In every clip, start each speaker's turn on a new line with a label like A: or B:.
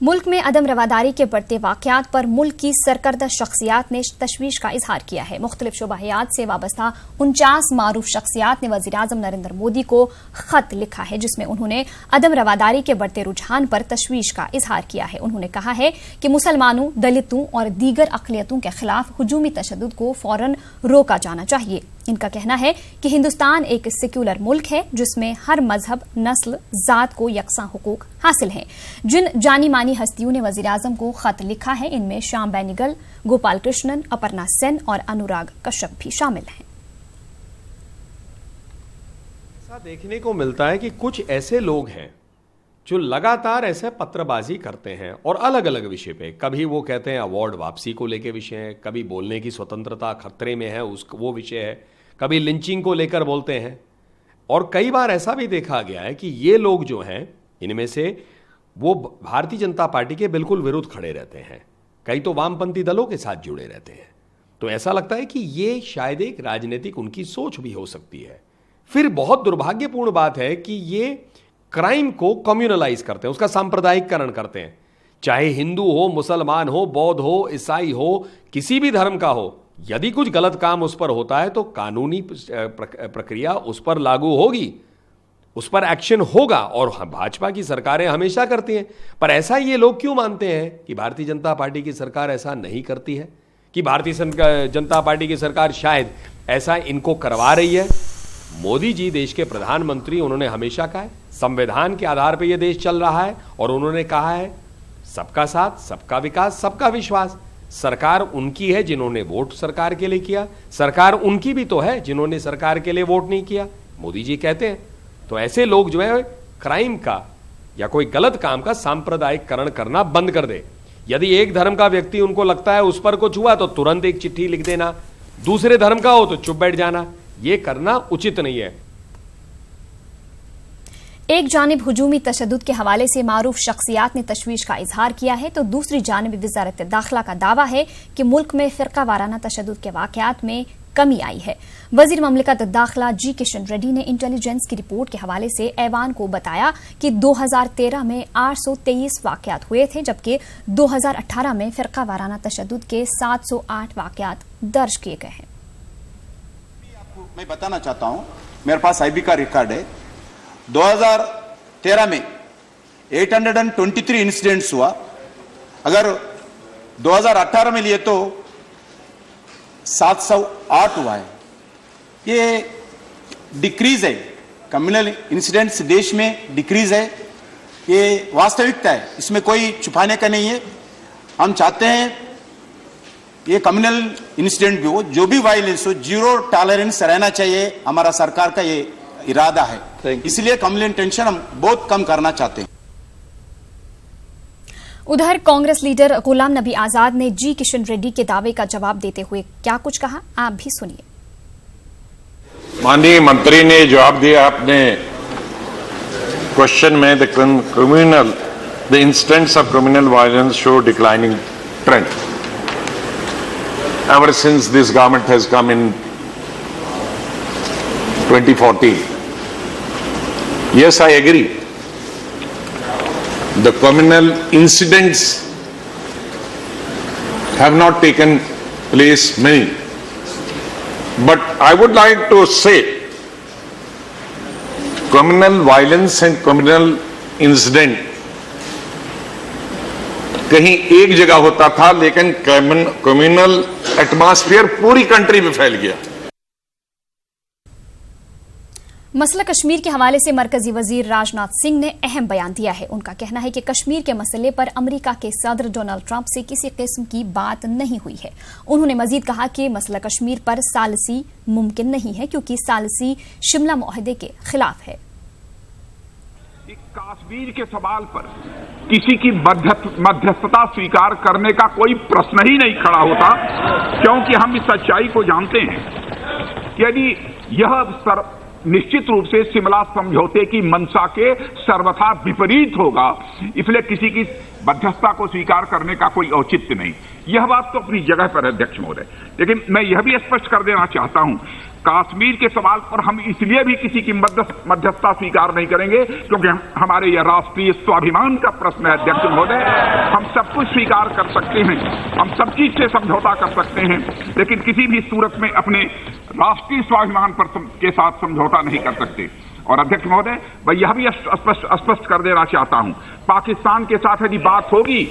A: मुल्क में अदम रवादारी के बढ़ते वाकयात पर मुल्क की सरकर्दा शख्सियात ने तशवीश का इजहार किया है। मुख्तलिफ शुबहियात से वाबस्ता 49 मारूफ शख्सियात ने वज़ीर-ए-आज़म नरेंद्र मोदी को खत लिखा है, जिसमें उन्होंने अदम रवादारी के बढ़ते रुझान पर तशवीश का इजहार किया है। उन्होंने कहा है कि मुसलमानों, दलितों और दीगर अक़लियतों के खिलाफ हुजूमी तशद्दुद को फौरन रोका जाना चाहिए। इनका कहना है कि हिंदुस्तान एक सेक्युलर मुल्क है जिसमें हर मजहब, नस्ल, जात को यकसां हुकूक हासिल हैं। जिन जानी मानी हस्तियों ने वज़ीर-ए-आज़म को खत लिखा है, इनमें श्याम बेनेगल, गोपाल कृष्णन, अपर्णा सेन और अनुराग कश्यप भी शामिल हैं।
B: ऐसा देखने को मिलता है कि कुछ ऐसे लोग हैं जो लगातार ऐसे पत्रबाजी करते हैं और अलग अलग विषय पे। कभी वो कहते हैं अवार्ड वापसी को लेकर विषय है, कभी बोलने की स्वतंत्रता खतरे में है वो विषय है, कभी लिंचिंग को लेकर बोलते हैं। और कई बार ऐसा भी देखा गया है कि ये लोग जो हैं, इनमें से वो भारतीय जनता पार्टी के बिल्कुल विरुद्ध खड़े रहते हैं, कई तो वामपंथी दलों के साथ जुड़े रहते हैं। तो ऐसा लगता है कि ये शायद एक राजनीतिक उनकी सोच भी हो सकती है। फिर बहुत दुर्भाग्यपूर्ण बात है कि ये क्राइम को कम्युनलाइज करते हैं, उसका सांप्रदायिककरण करते हैं। चाहे हिंदू हो, मुसलमान हो, बौद्ध हो, ईसाई हो, किसी भी धर्म का हो, यदि कुछ गलत काम उस पर होता है तो कानूनी प्रक्रिया उस पर लागू होगी, उस पर एक्शन होगा। और भाजपा की सरकारें हमेशा करती हैं। पर ऐसा ये लोग क्यों मानते हैं कि भारतीय जनता पार्टी की सरकार ऐसा नहीं करती है, कि भारतीय जनता पार्टी की सरकार शायद ऐसा इनको करवा रही है? मोदी जी देश के प्रधानमंत्री, उन्होंने हमेशा कहा है संविधान के आधार पर यह देश चल रहा है, और उन्होंने कहा है सबका साथ, सबका विकास, सबका विश्वास। सरकार उनकी है जिन्होंने वोट सरकार के लिए किया, सरकार उनकी भी तो है जिन्होंने सरकार के लिए वोट नहीं किया, मोदी जी कहते हैं। तो ऐसे लोग जो है क्राइम का या कोई गलत काम का सांप्रदायिककरण करना बंद कर दे। यदि एक धर्म का व्यक्ति उनको लगता है उस पर कुछ हुआ तो तुरंत एक चिट्ठी लिख देना, दूसरे धर्म का हो तो चुप बैठ जाना, ये करना उचित नहीं है।
A: एक जानिब हुजूमी तशद्दुद के हवाले से मारूफ शख्सियात ने तशवीश का इजहार किया है, तो दूसरी जानिब वज़ारत दाखिला का दावा है कि मुल्क में फ़िरका वाराना तशद्दुद के वाक़यात में कमी आई है। वज़ीर ममलिकत दाखिला जी किशन रेड्डी ने इंटेलिजेंस की रिपोर्ट के हवाले से ऐवान को बताया कि 2013 में 823 वाक़यात हुए थे, जबकि 2018 में फ़िरका वाराना तशद्दुद के 708 वाक़यात दर्ज किए गए हैं।
C: मैं बताना चाहता हूं, मेरे पास आईबी का रिकॉर्ड है। 2013 में 823 इंसिडेंट्स हुआ। अगर 2018 में लिए तो 708 हुआ है। ये डिक्रीज है, कम्युनल इंसिडेंट्स देश में डिक्रीज है, ये वास्तविकता है, इसमें कोई छुपाने का नहीं है। हम चाहते हैं ये कम्युनल इंसिडेंट भी हो, जो भी वायलेंस हो, जीरो टॉलरेंस रहना चाहिए, हमारा सरकार का ये इरादा है। इसलिए कम्युनल टेंशन हम बहुत कम करना चाहते हैं।
A: उधर कांग्रेस लीडर गुलाम नबी आजाद ने जी किशन रेड्डी के दावे का जवाब देते हुए क्या कुछ कहा, आप भी सुनिए।
D: माननीय मंत्री ने जवाब दिया अपने क्वेश्चन में, the incidents of criminal violence show declining trend ever since this government has come in 2014. Yes, I agree. The communal incidents have not taken place many. But I would like to say communal violence and communal incident कहीं एक जगह होता था, लेकिन communal atmosphere पूरी country में फैल गया।
A: मसला कश्मीर के हवाले से मरकजी वजीर राजनाथ सिंह ने अहम बयान दिया है। उनका कहना है कि कश्मीर के मसले पर अमेरिका के सदर डोनाल्ड ट्रंप से किसी किस्म की बात नहीं हुई है। उन्होंने मजीद कहा कि मसला कश्मीर पर सालसी मुमकिन नहीं है, क्योंकि सालसी शिमला मुआहदे के खिलाफ है।
E: कश्मीर के सवाल पर किसी की मध्यस्थता स्वीकार करने का कोई प्रश्न ही नहीं खड़ा होता, क्योंकि हम इस सच्चाई को जानते हैं कि यदि यह निश्चित रूप से शिमला समझौते की मंशा के सर्वथा विपरीत होगा, इसलिए किसी की मध्यस्थता को स्वीकार करने का कोई औचित्य नहीं। यह बात तो अपनी जगह पर है अध्यक्ष महोदय, लेकिन मैं यह भी स्पष्ट कर देना चाहता हूं, कश्मीर के सवाल पर हम इसलिए भी किसी की मध्यस्थता स्वीकार नहीं करेंगे क्योंकि हमारे यह राष्ट्रीय स्वाभिमान का प्रश्न है। अध्यक्ष महोदय, हम सब कुछ स्वीकार कर सकते हैं, हम सब चीज से समझौता कर सकते हैं, लेकिन किसी भी सूरत में अपने राष्ट्रीय स्वाभिमान पर के साथ समझौता नहीं कर सकते। और अध्यक्ष महोदय, मैं यह भी स्पष्ट कर देना चाहता हूं, पाकिस्तान के साथ यदि बात होगी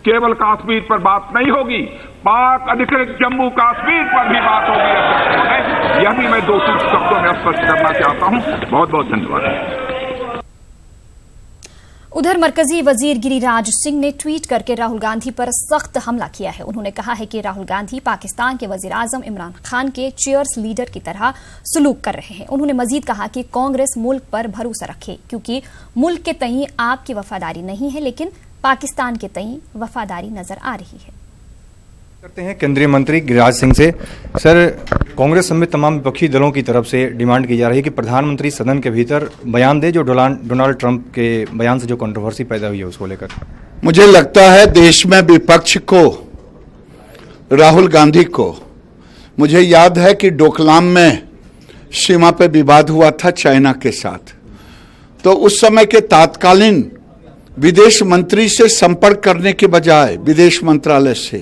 E: केवल कश्मीर पर बात नहीं होगी, पाक अधिकृत जम्मू कश्मीर पर भी बात होगी। अध्यक्ष महोदय, यह भी मैं 2 शब्दों में स्पष्ट करना चाहता हूं। बहुत बहुत धन्यवाद।
A: उधर मरकजी वजीर गिरिराज सिंह ने ट्वीट करके राहुल गांधी पर सख्त हमला किया है। उन्होंने कहा है कि राहुल गांधी पाकिस्तान के वजीर आजम इमरान खान के चीयर्स लीडर की तरह सलूक कर रहे हैं। उन्होंने मजीद कहा कि कांग्रेस मुल्क पर भरोसा रखे क्योंकि मुल्क के तई आपकी वफादारी नहीं है लेकिन पाकिस्तान के तई वफादारी नजर आ रही है।
F: करते हैं केंद्रीय मंत्री गिरिराज सिंह से। सर, कांग्रेस समेत तमाम विपक्षी दलों की तरफ से डिमांड की जा रही है कि प्रधानमंत्री सदन के भीतर बयान दे जो डोनाल्ड ट्रंप के बयान से जो कंट्रोवर्सी पैदा हुई है उसको लेकर।
G: मुझे लगता है देश में विपक्ष को, राहुल गांधी को, मुझे याद है कि डोकलाम में सीमा पे विवाद हुआ था चाइना के साथ, तो उस समय के तत्कालीन विदेश मंत्री से संपर्क करने के बजाय विदेश मंत्रालय से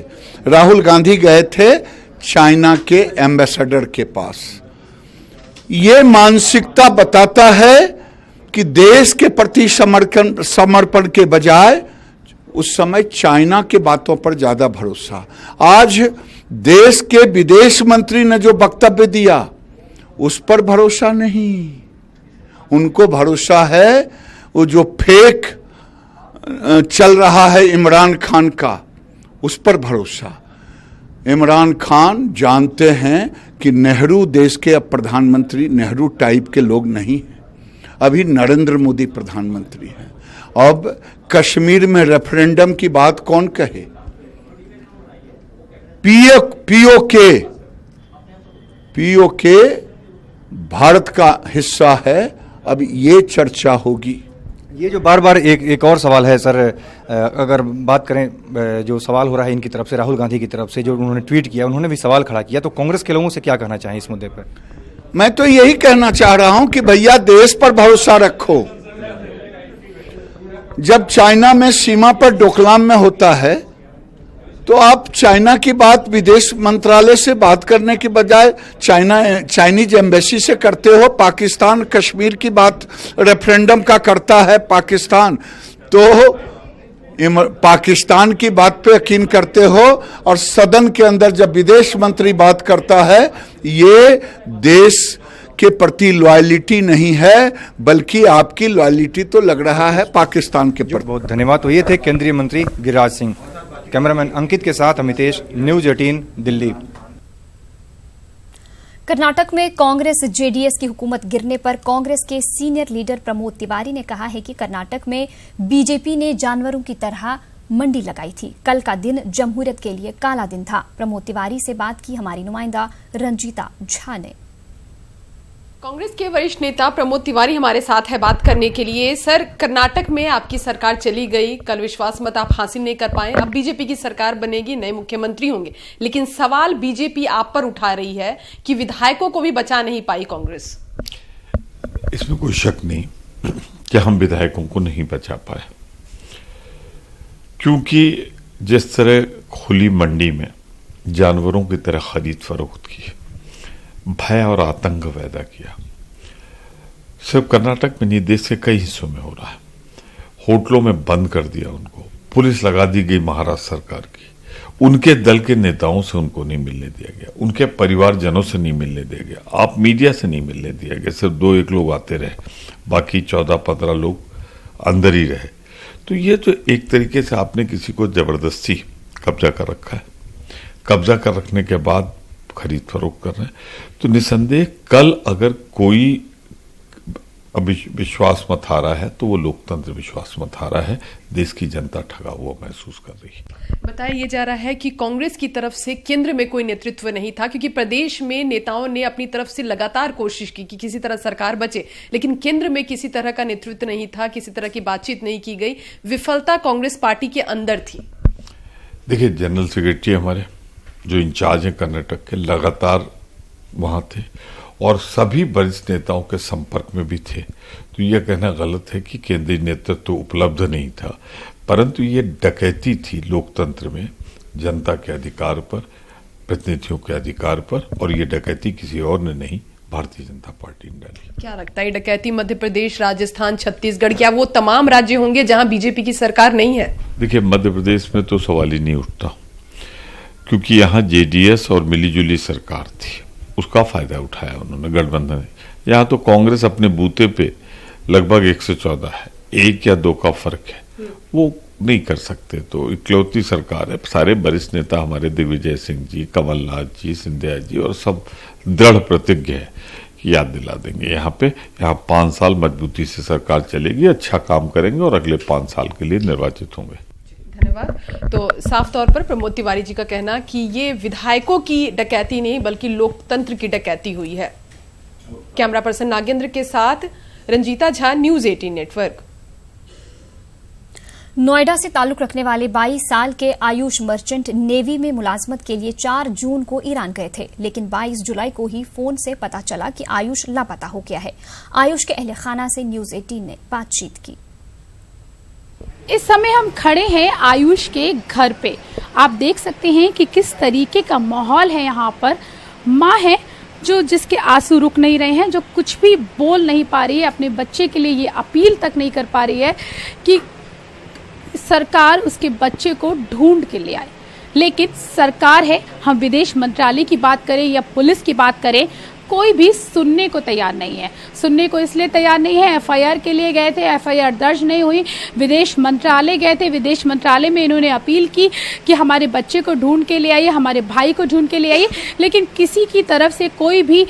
G: राहुल गांधी गए थे चाइना के एम्बेसडर के पास। ये मानसिकता बताता है कि देश के प्रति समर्पण के बजाय उस समय चाइना के बातों पर ज्यादा भरोसा। आज देश के विदेश मंत्री ने जो वक्तव्य दिया उस पर भरोसा नहीं, उनको भरोसा है वो जो फेक चल रहा है इमरान खान का, उस पर भरोसा। इमरान खान जानते हैं कि नेहरू देश के अब प्रधानमंत्री नेहरू टाइप के लोग नहीं हैं, अभी नरेंद्र मोदी प्रधानमंत्री हैं। अब कश्मीर में रेफरेंडम की बात कौन कहे? पीओके भारत का हिस्सा है, अब ये चर्चा होगी।
F: ये जो बार बार एक और सवाल है सर, अगर बात करें जो सवाल हो रहा है इनकी तरफ से, राहुल गांधी की तरफ से, जो उन्होंने ट्वीट किया, उन्होंने भी सवाल खड़ा किया, तो कांग्रेस के लोगों से क्या कहना चाहें इस मुद्दे पर?
G: मैं तो यही कहना चाह रहा हूं कि भैया देश पर भरोसा रखो। जब चाइना में सीमा पर डोकलाम में होता है तो आप चाइना की बात विदेश मंत्रालय से बात करने के बजाय चाइनीज एम्बेसी से करते हो। पाकिस्तान कश्मीर की बात रेफरेंडम का करता है पाकिस्तान, तो पाकिस्तान की बात पे यकीन करते हो, और सदन के अंदर जब विदेश मंत्री बात करता है, ये देश के प्रति लॉयलिटी नहीं है बल्कि आपकी लॉयलिटी तो लग रहा है पाकिस्तान के प्रति।
F: बहुत धन्यवाद। तो ये थे केंद्रीय मंत्री गिरिराज सिंह। कैमरामैन अंकित के साथ अमितेश, न्यूज 18 दिल्ली।
A: कर्नाटक में कांग्रेस जेडीएस की हुकूमत गिरने पर कांग्रेस के सीनियर लीडर प्रमोद तिवारी ने कहा है कि कर्नाटक में बीजेपी ने जानवरों की तरह मंडी लगाई थी। कल का दिन जमहूरियत के लिए काला दिन था। प्रमोद तिवारी से बात की हमारी नुमाइंदा रंजीता झा ने।
H: कांग्रेस के वरिष्ठ नेता प्रमोद तिवारी हमारे साथ है बात करने के लिए। सर, कर्नाटक में आपकी सरकार चली गई, कल विश्वास मत आप हासिल नहीं कर पाए, अब बीजेपी की सरकार बनेगी, नए मुख्यमंत्री होंगे, लेकिन सवाल बीजेपी आप पर उठा रही है कि विधायकों को भी बचा नहीं पाई कांग्रेस।
D: इसमें कोई शक नहीं कि हम विधायकों को नहीं बचा पाए, क्योंकि जिस तरह खुली मंडी में जानवरों की तरह खरीद फरोख्त की, भय और आतंक पैदा किया, सिर्फ कर्नाटक में नहीं देश के कई हिस्सों में हो रहा है। होटलों में बंद कर दिया उनको, पुलिस लगा दी गई महाराष्ट्र सरकार की, उनके दल के नेताओं से उनको नहीं मिलने दिया गया, उनके परिवारजनों से नहीं मिलने दिया गया, आप मीडिया से नहीं मिलने दिया गया, सिर्फ 2-1 लोग आते रहे, बाकी 14-15 लोग अंदर ही रहे। तो ये तो एक तरीके से आपने किसी को जबरदस्ती कब्जा कर रखा है। कब्जा कर रखने के बाद खरीद फरोख्त कर रहे हैं, तो निसंदेह कल अगर कोई विश्वास मत हारा है तो वो लोकतंत्र विश्वास मत हारा है, देश की जनता ठगा हुआ महसूस कर रही है।
H: बताया ये जा रहा है कि कांग्रेस की तरफ से केंद्र में कोई नेतृत्व नहीं था, क्योंकि प्रदेश में नेताओं ने अपनी तरफ से लगातार कोशिश की कि किसी तरह सरकार बचे, लेकिन केंद्र में किसी तरह का नेतृत्व नहीं था, किसी तरह की बातचीत नहीं की गई। विफलता कांग्रेस पार्टी के अंदर थी।
D: देखिए, जनरल सेक्रेटरी हमारे जो इंचार्ज हैं कर्नाटक के, लगातार वहां थे और सभी वरिष्ठ नेताओं के संपर्क में भी थे, तो यह कहना गलत है कि केंद्रीय नेतृत्व उपलब्ध नहीं था। परंतु ये डकैती थी लोकतंत्र में जनता के अधिकार पर, प्रतिनिधियों के अधिकार पर, और ये डकैती किसी और ने नहीं, भारतीय जनता पार्टी ने डाली।
H: क्या लगता है डकैती मध्य प्रदेश, राजस्थान, छत्तीसगढ़, क्या वो तमाम राज्य होंगे जहां बीजेपी की सरकार नहीं है? देखिए,
D: मध्य प्रदेश में तो सवाल ही नहीं उठता, क्योंकि यहाँ जेडीएस और मिलीजुली सरकार थी, उसका फायदा उठाया उन्होंने, गठबंधन ने। यहाँ तो कांग्रेस अपने बूते पे लगभग 114 है, 1 या 2 का फर्क है, वो नहीं कर सकते। तो इकलौती सरकार है। सारे वरिष्ठ नेता हमारे दिग्विजय सिंह जी, कमलनाथ जी, सिंधिया जी और सब दृढ़ प्रतिज्ञ है कि याद दिला देंगे। यहाँ 5 साल मजबूती से सरकार चलेगी, अच्छा काम करेंगे और अगले 5 साल के लिए निर्वाचित होंगे।
H: धन्यवाद। तो साफ तौर पर प्रमोद तिवारी जी का कहना कि ये विधायकों की डकैती नहीं बल्कि लोकतंत्र की डकैती हुई है। कैमरा पर्सन नागेंद्र के साथ रंजीता झा, न्यूज़ 18 नेटवर्क।
A: नोएडा से ताल्लुक रखने वाले 22 साल के आयुष मर्चेंट नेवी में मुलाजमत के लिए 4 जून को ईरान गए थे, लेकिन 22 जुलाई को ही फोन से पता चला कि आयुष लापता हो गया है। आयुष के अहले खाना से न्यूज़ 18 ने बातचीत की।
I: इस समय हम खड़े हैं आयुष के घर पे। आप देख सकते हैं कि किस तरीके का माहौल है यहाँ पर। माँ है जिसके आंसू रुक नहीं रहे हैं, जो कुछ भी बोल नहीं पा रही है, अपने बच्चे के लिए ये अपील तक नहीं कर पा रही है कि सरकार उसके बच्चे को ढूंढ के ले आए। लेकिन सरकार है, हम विदेश मंत्रालय की बात करें या पुलिस की बात करें, कोई भी सुनने को तैयार नहीं है। सुनने को इसलिए तैयार नहीं है, एफआईआर के लिए गए थे, एफआईआर दर्ज नहीं हुई। विदेश मंत्रालय गए थे, विदेश मंत्रालय में इन्होंने अपील की कि हमारे बच्चे को ढूंढ के ले आइए, हमारे भाई को ढूंढ के ले आइए, लेकिन किसी की तरफ से कोई भी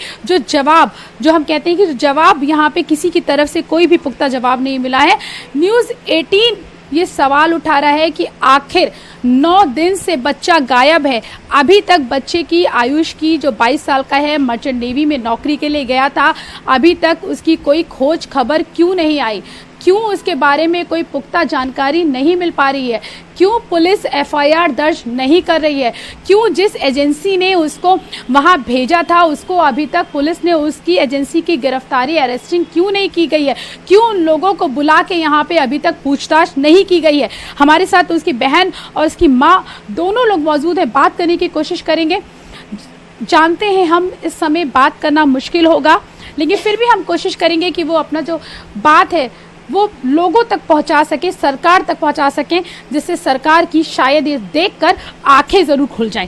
I: हम कहते हैं कि जवाब यहाँ पे किसी की तरफ से कोई भी पुख्ता जवाब नहीं मिला है। न्यूज़ 18 ये सवाल उठा रहा है कि आखिर 9 दिन से बच्चा गायब है। अभी तक बच्चे की, आयुष की, जो 22 साल का है, मर्चेंट नेवी में नौकरी के लिए गया था, अभी तक उसकी कोई खोज खबर क्यों नहीं आई? क्यों उसके बारे में कोई पुख्ता जानकारी नहीं मिल पा रही है? क्यों पुलिस एफआईआर दर्ज नहीं कर रही है? क्यों जिस एजेंसी ने उसको वहां भेजा था, उसको अभी तक पुलिस ने उसकी एजेंसी की गिरफ्तारी, अरेस्टिंग क्यों नहीं की गई है? क्यों उन लोगों को बुला के यहाँ पे अभी तक पूछताछ नहीं की गई है? हमारे साथ उसकी बहन और उसकी माँ दोनों लोग मौजूद हैं, बात करने की कोशिश करेंगे। जानते हैं हम इस समय बात करना मुश्किल होगा, लेकिन फिर भी हम कोशिश करेंगे कि वो अपना जो बात है वो लोगों तक पहुंचा सके, सरकार तक पहुंचा सकें, जिससे सरकार की शायद ये देखकर आंखें जरूर खुल जाएं।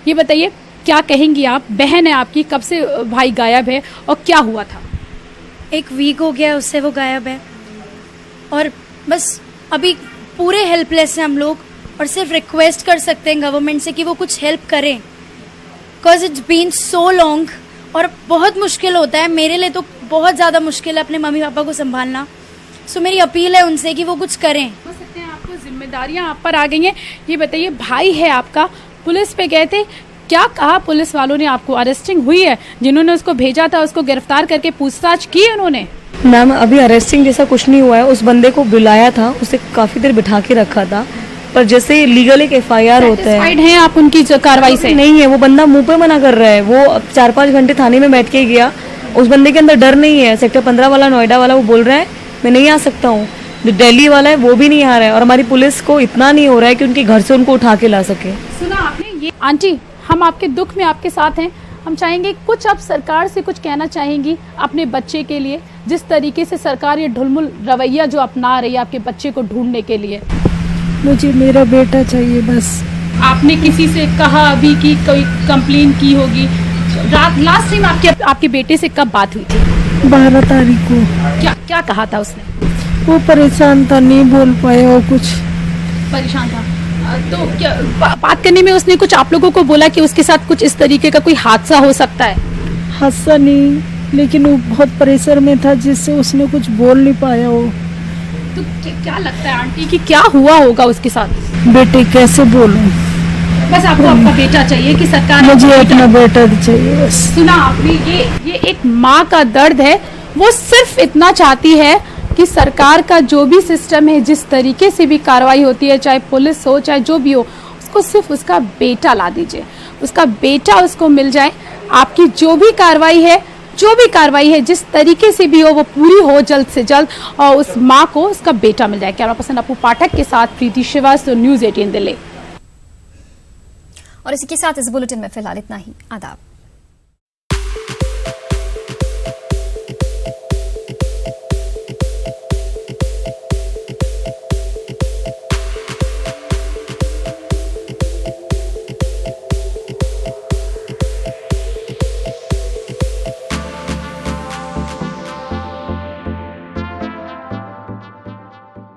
I: ये बताइए, क्या कहेंगी आप? बहन है आपकी, कब से भाई गायब है और क्या हुआ था?
J: 1 वीक हो गया उससे वो गायब है, और बस अभी पूरे हेल्पलेस हैं हम लोग, और सिर्फ रिक्वेस्ट कर सकते हैं गवर्नमेंट से कि वो कुछ हेल्प करें, because it's been so long. और बहुत मुश्किल होता है, मेरे लिए तो बहुत ज़्यादा मुश्किल है अपने मम्मी पापा को संभालना। सो मेरी अपील है उनसे कि वो कुछ करें।
I: हो सकते हैं आपको जिम्मेदारियां आप पर आ गई हैं। ये बताइए, भाई है आपका, पुलिस पे गए थे, क्या कहा पुलिस वालों ने आपको? अरेस्टिंग हुई है? जिन्होंने उसको भेजा था उसको गिरफ्तार करके पूछताछ की उन्होंने?
K: मैम, अभी अरेस्टिंग जैसा कुछ नहीं हुआ है। उस बंदे को बुलाया था, उसे काफी देर बिठा के रखा था, पर जैसे लीगल एक एफआईआर होता है।
I: आप उनकी कार्रवाई से?
K: नहीं है, वो बंदा मुंह पे मना कर रहा है। वो 4-5 घंटे थाने में बैठ के गया। उस बंदे के अंदर डर नहीं है। सेक्टर 15 वाला, नोएडा वाला, वो बोल रहा है मैं नहीं आ सकता हूँ। जो दिल्ली वाला है वो भी नहीं आ रहा है, और हमारी पुलिस को इतना नहीं हो रहा है कि उनके घर से उनको उठा के ला सके।
I: सुना आपने ये? आंटी, हम आपके दुख में आपके साथ हैं। हम चाहेंगे कुछ आप सरकार से कुछ कहना चाहेंगी अपने बच्चे के लिए, जिस तरीके से सरकार ये ढुलमुल रवैया जो अपना रही है आपके बच्चे को ढूंढने के लिए?
K: मुझे मेरा बेटा चाहिए बस।
I: आपने किसी से कहा अभी कि कोई कंप्लेन की होगी? लास्ट टाइम आपके बेटे से कब बात हुई थी?
K: 12 तारीख को।
I: क्या कहा था उसने?
K: वो परेशान था, नहीं बोल पाया, वो कुछ
I: परेशान था। तो क्या बात करने में उसने कुछ आप लोगों को बोला कि उसके साथ कुछ इस तरीके का कोई हादसा हो सकता है?
K: हादसा नहीं, लेकिन वो बहुत प्रेशर में था जिससे उसने कुछ बोल नहीं पाया। वो
I: तो क्या लगता है आंटी कि क्या हुआ होगा उसके साथ?
K: बेटे कैसे बोलूं?
I: बस आपको आपका बेटा चाहिए कि सरकार?
K: मुझे अपना बेटा चाहिए बस।
I: सुना आपने, ये एक माँ का दर्द है। वो सिर्फ इतना चाहती है कि सरकार का जो भी सिस्टम है, जिस तरीके से भी कार्रवाई होती है, चाहे पुलिस हो चाहे जो भी हो, उसको सिर्फ उसका बेटा ला दीजिए, उसका बेटा उसको मिल जाए। आपकी जो भी कार्रवाई है, जो भी कार्रवाई है जिस तरीके से भी हो वो पूरी हो जल्द से जल्द और उस मां को उसका बेटा मिल जाए। कैमरा पर्सन अपू पाठक के साथ प्रीति श्रीवास्तव, न्यूज़ 18 दिल्ली।
A: और इसी के साथ इस बुलेटिन में फिलहाल इतना ही। आदाब।